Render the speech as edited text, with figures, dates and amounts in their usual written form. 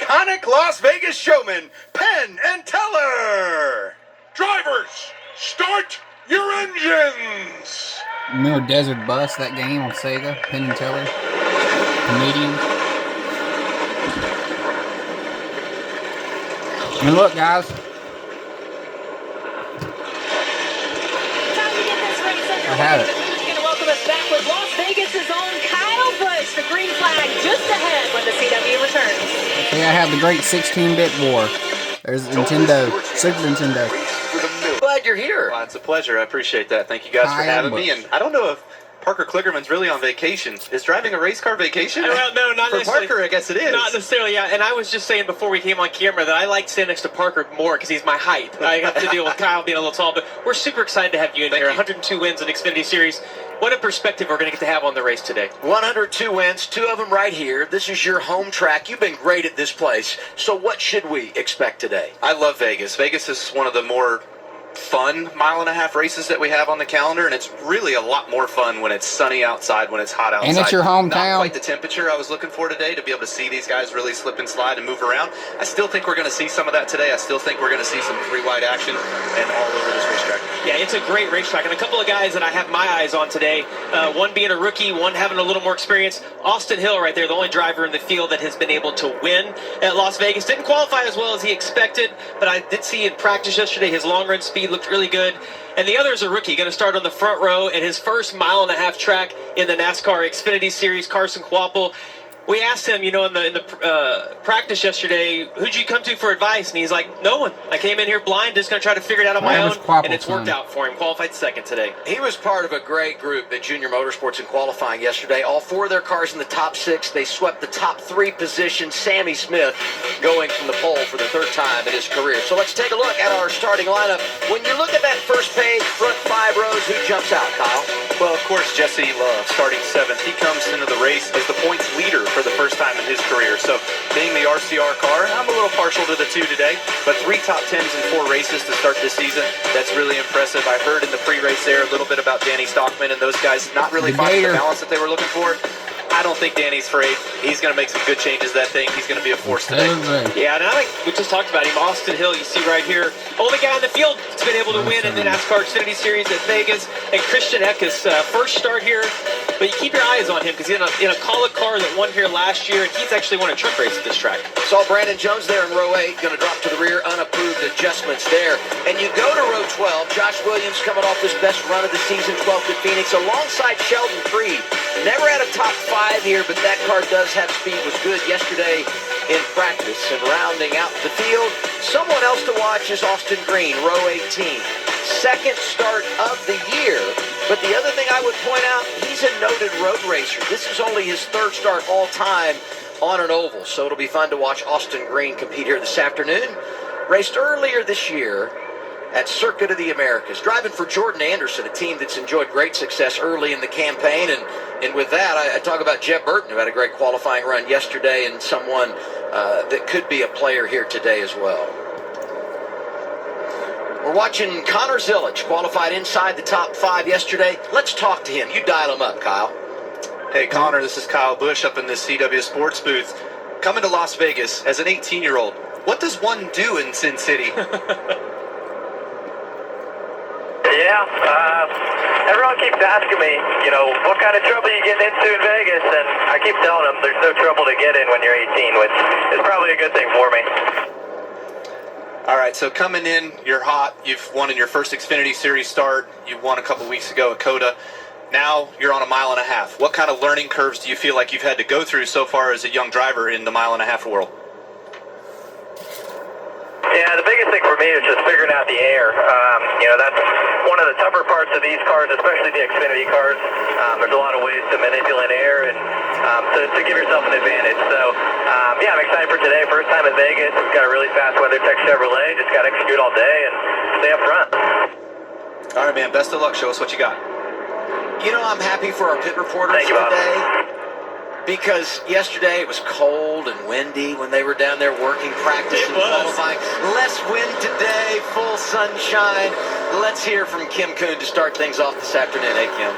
iconic Las Vegas showman, Penn and Teller. Drivers, start your engines. Remember Desert Bus, that game on Sega? Penn and Teller? Comedians. And look, guys. I have it. Who's going to welcome us back with Las Vegas' own Kyle Busch. The green flag just ahead when the CW returns. See, I have the great 16-bit war. There's Nintendo, Super Nintendo. Glad you're here. Well, it's a pleasure. I appreciate that. Thank you guys for having me. And I don't know if Parker Kligerman's really on vacation. Is driving a race car vacation? Well, no, not for necessarily. Parker, I guess it is. Not necessarily, yeah. And I was just saying before we came on camera that I like standing next to Parker more because he's my height. I have to deal with Kyle being a little tall, but we're super excited to have you in here. 102 wins in Xfinity Series. What a perspective we're going to get to have on the race today. 102 wins, 2 of them right here. This is your home track. You've been great at this place. So what should we expect today? I love Vegas. Vegas is one of the more fun mile-and-a-half races that we have on the calendar, and it's really a lot more fun when it's sunny outside, when it's hot outside. And it's your hometown. Not quite the temperature I was looking for today to be able to see these guys really slip and slide and move around. I still think we're going to see some of that today. I still think we're going to see some 3-wide action and all over this racetrack. Yeah, it's a great racetrack, and a couple of guys that I have my eyes on today, one being a rookie, one having a little more experience. Austin Hill right there, the only driver in the field that has been able to win at Las Vegas. Didn't qualify as well as he expected, but I did see in practice yesterday his long-run speed looked really good. And the other is a rookie, going to start on the front row in his first mile-and-a-half track in the Nascar Xfinity Series, Carson Kvapil. We asked him, in the practice yesterday, who'd you come to for advice? And he's like, no one. I came in here blind, just going to try to figure it out on my own, and it's worked out for him. Qualified second today. He was part of a great group at Junior Motorsports in qualifying yesterday. All 4 of their cars in the top 6. They swept the top 3 positions. Sammy Smith going from the pole for the 3rd time in his career. So let's take a look at our starting lineup. When you look at that first page, front 5 rows, who jumps out, Kyle? Well, of course, Jesse Love, starting 7th. He comes into the race as the points leader for the first time in his career. So being the RCR car, I'm a little partial to the 2 today, but 3 top 10s in 4 races to start this season. That's really impressive. I heard in the pre-race there a little bit about Danny Stockman and those guys not really finding the balance that they were looking for. I don't think Danny's afraid. He's going to make some good changes to that thing. He's going to be a force today. Yeah, and we just talked about him. Austin Hill, you see right here, only guy in the field that's been able to win in the NASCAR Xfinity Series at Vegas. And Christian Eckes, first start here, but you keep your eyes on him because he's in a Colic car that won here last year, and he's actually won a truck race at this track. Saw Brandon Jones there in row 8, going to drop to the rear, unapproved adjustments there. And you go to row 12, Josh Williams coming off his best run of the season, 12th at Phoenix, alongside Sheldon Creed. Never had a top 5 here, but that car does have speed. Was good yesterday in practice. And rounding out the field, someone else to watch is Austin Green, row 18. Second start of the year. But the other thing I would point out, he's a noted road racer. This is only his 3rd start all time on an oval. So it'll be fun to watch Austin Green compete here this afternoon. Raced earlier this year at Circuit of the Americas, driving for Jordan Anderson, a team that's enjoyed great success early in the campaign. And with that, I talk about Jeb Burton, who had a great qualifying run yesterday, and someone that could be a player here today as well. We're watching Connor Zilic, qualified inside the top 5 yesterday. Let's talk to him. You dial him up, Kyle. Hey, Connor, this is Kyle Busch up in this CW Sports booth. Coming to Las Vegas as an 18-year-old, what does one do in Sin City? Everyone keeps asking me, what kind of trouble you get into in Vegas, and I keep telling them there's no trouble to get in when you're 18, which is probably a good thing for me. All right, so coming in, you're hot. You've won in your first Xfinity Series start. You won a couple weeks ago at COTA. Now you're on a mile-and-a-half. What kind of learning curves do you feel like you've had to go through so far as a young driver in the mile-and-a-half world? Yeah, the biggest thing for me is just figuring out the air. That's one of the tougher parts of these cars, especially the Xfinity cars. There's a lot of ways to manipulate air and to give yourself an advantage. So, I'm excited for today. First time in Vegas. We've got a really fast WeatherTech Chevrolet. Just got to execute all day and stay up front. All right, man. Best of luck. Show us what you got. I'm happy for our pit reporters today. Because yesterday it was cold and windy when they were down there working, practicing, qualifying. Less wind today, full sunshine. Let's hear from Kim Kuhn to start things off this afternoon. Hey, Kim.